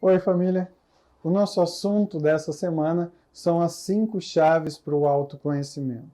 Oi, família! O nosso assunto dessa semana são as 5 chaves para o autoconhecimento.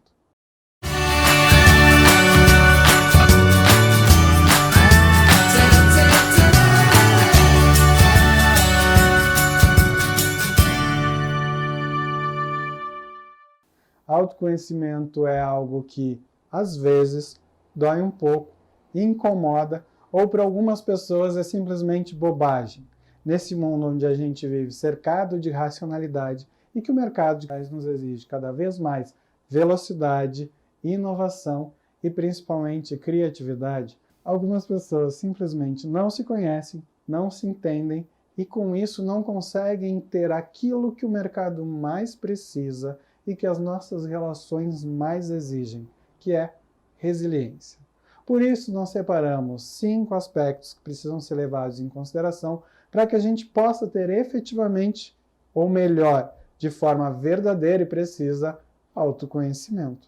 Autoconhecimento é algo que, às vezes, dói um pouco, incomoda, ou para algumas pessoas é simplesmente bobagem. Nesse mundo onde a gente vive cercado de racionalidade e que o mercado nos exige cada vez mais velocidade, inovação e principalmente criatividade, algumas pessoas simplesmente não se conhecem, não se entendem e com isso não conseguem ter aquilo que o mercado mais precisa e que as nossas relações mais exigem, que é resiliência. Por isso, nós separamos 5 aspectos que precisam ser levados em consideração para que a gente possa ter efetivamente, ou melhor, de forma verdadeira e precisa, autoconhecimento.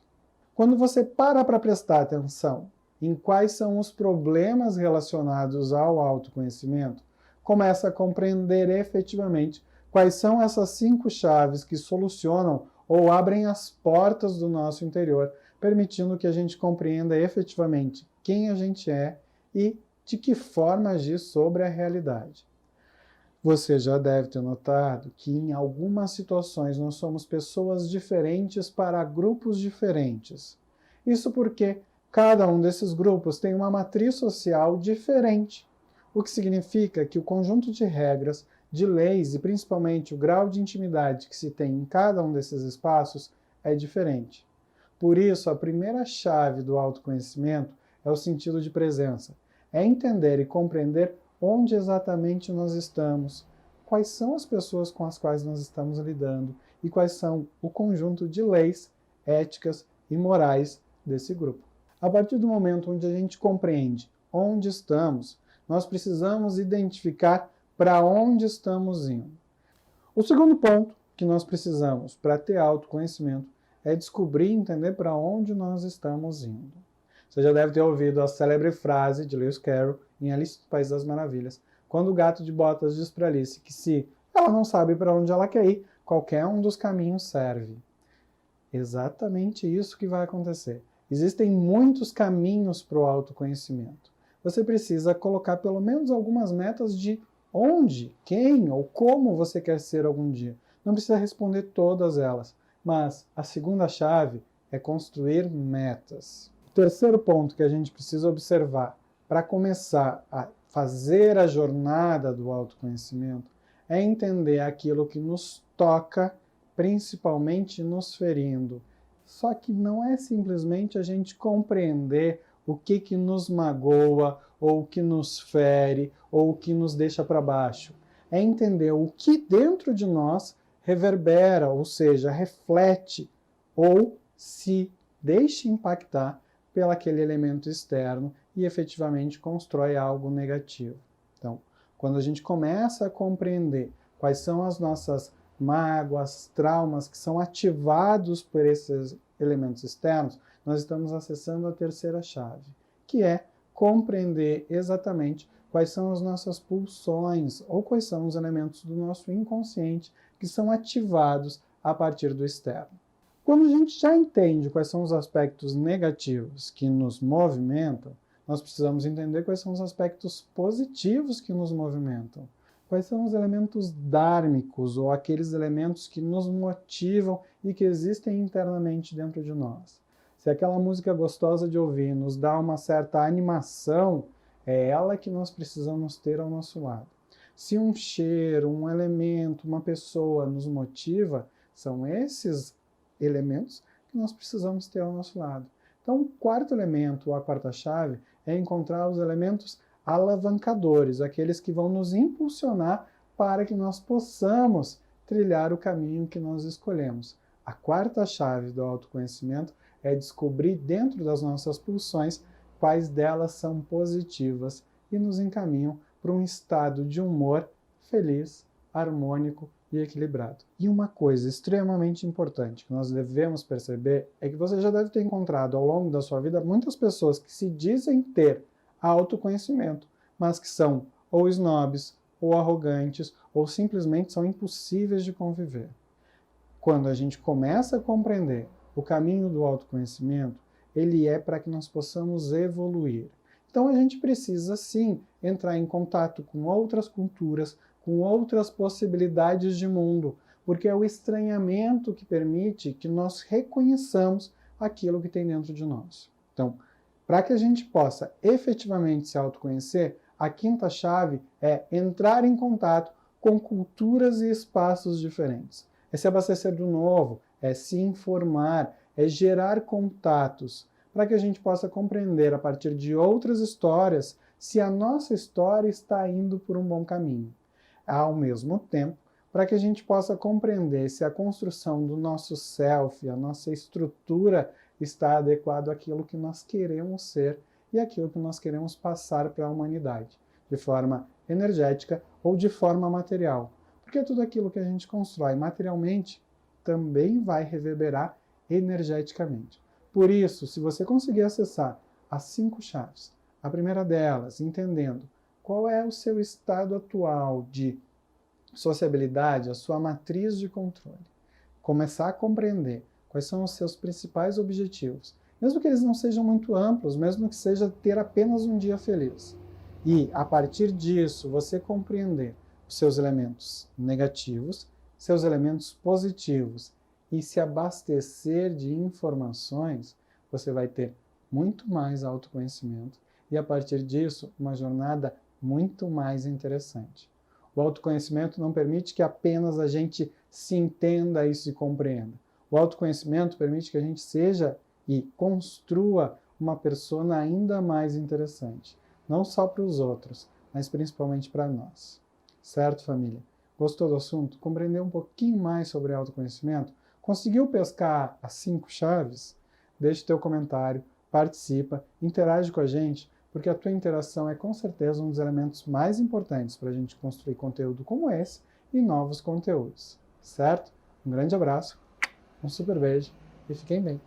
Quando você para prestar atenção em quais são os problemas relacionados ao autoconhecimento, começa a compreender efetivamente quais são essas 5 chaves que solucionam ou abrem as portas do nosso interior, permitindo que a gente compreenda efetivamente quem a gente é e de que forma agir sobre a realidade. Você já deve ter notado que em algumas situações nós somos pessoas diferentes para grupos diferentes. Isso porque cada um desses grupos tem uma matriz social diferente, o que significa que o conjunto de regras, de leis e principalmente o grau de intimidade que se tem em cada um desses espaços é diferente. Por isso, a primeira chave do autoconhecimento é o sentido de presença. É entender e compreender onde exatamente nós estamos, quais são as pessoas com as quais nós estamos lidando e quais são o conjunto de leis, éticas e morais desse grupo. A partir do momento onde a gente compreende onde estamos, nós precisamos identificar para onde estamos indo. O segundo ponto que nós precisamos para ter autoconhecimento é descobrir e entender para onde nós estamos indo. Você já deve ter ouvido a célebre frase de Lewis Carroll em Alice no País das Maravilhas, quando o gato de botas diz para Alice que se ela não sabe para onde ela quer ir, qualquer um dos caminhos serve. Exatamente isso que vai acontecer. Existem muitos caminhos para o autoconhecimento. Você precisa colocar pelo menos algumas metas de onde, quem ou como você quer ser algum dia. Não precisa responder todas elas, mas a segunda chave é construir metas. O terceiro ponto que a gente precisa observar para começar a fazer a jornada do autoconhecimento é entender aquilo que nos toca, principalmente nos ferindo. Só que não é simplesmente a gente compreender o que nos magoa, ou o que nos fere, ou o que nos deixa para baixo. É entender o que dentro de nós reverbera, ou seja, reflete, ou se deixa impactar pelo aquele elemento externo e efetivamente constrói algo negativo. Então, quando a gente começa a compreender quais são as nossas mágoas, traumas que são ativados por esses elementos externos, nós estamos acessando a terceira chave, que é compreender exatamente quais são as nossas pulsões ou quais são os elementos do nosso inconsciente que são ativados a partir do externo. Quando a gente já entende quais são os aspectos negativos que nos movimentam, nós precisamos entender quais são os aspectos positivos que nos movimentam. Quais são os elementos dármicos, ou aqueles elementos que nos motivam e que existem internamente dentro de nós. Se aquela música gostosa de ouvir nos dá uma certa animação, é ela que nós precisamos ter ao nosso lado. Se um cheiro, um elemento, uma pessoa nos motiva, são esses elementos que nós precisamos ter ao nosso lado. Então, o quarto elemento, ou a quarta chave, é encontrar os elementos alavancadores, aqueles que vão nos impulsionar para que nós possamos trilhar o caminho que nós escolhemos. A quarta chave do autoconhecimento é descobrir dentro das nossas pulsões quais delas são positivas e nos encaminham para um estado de humor feliz, harmônico e equilibrado. E uma coisa extremamente importante que nós devemos perceber é que você já deve ter encontrado ao longo da sua vida muitas pessoas que se dizem ter autoconhecimento, mas que são ou snobs, ou arrogantes, ou simplesmente são impossíveis de conviver. Quando a gente começa a compreender o caminho do autoconhecimento, ele é para que nós possamos evoluir. Então a gente precisa sim entrar em contato com outras culturas, com outras possibilidades de mundo, porque é o estranhamento que permite que nós reconheçamos aquilo que tem dentro de nós. Então, para que a gente possa efetivamente se autoconhecer, a quinta chave é entrar em contato com culturas e espaços diferentes. É se abastecer do novo, é se informar, é gerar contatos, para que a gente possa compreender a partir de outras histórias se a nossa história está indo por um bom caminho. Ao mesmo tempo, para que a gente possa compreender se a construção do nosso self, a nossa estrutura, está adequado àquilo que nós queremos ser e àquilo que nós queremos passar para a humanidade, de forma energética ou de forma material. Porque tudo aquilo que a gente constrói materialmente também vai reverberar energeticamente. Por isso, se você conseguir acessar as 5 chaves, a primeira delas, entendendo qual é o seu estado atual de sociabilidade, a sua matriz de controle, começar a compreender quais são os seus principais objetivos, mesmo que eles não sejam muito amplos, mesmo que seja ter apenas um dia feliz. E, a partir disso, você compreender os seus elementos negativos, seus elementos positivos, e se abastecer de informações, você vai ter muito mais autoconhecimento e, a partir disso, uma jornada muito mais interessante. O autoconhecimento não permite que apenas a gente se entenda e se compreenda. O autoconhecimento permite que a gente seja e construa uma persona ainda mais interessante, não só para os outros, mas principalmente para nós. Certo, família? Gostou do assunto? Compreendeu um pouquinho mais sobre autoconhecimento? Conseguiu pescar as 5 chaves? Deixe teu comentário, participa, interage com a gente, porque a tua interação é com certeza um dos elementos mais importantes para a gente construir conteúdo como esse e novos conteúdos. Certo? Um grande abraço, um super beijo e fiquem bem.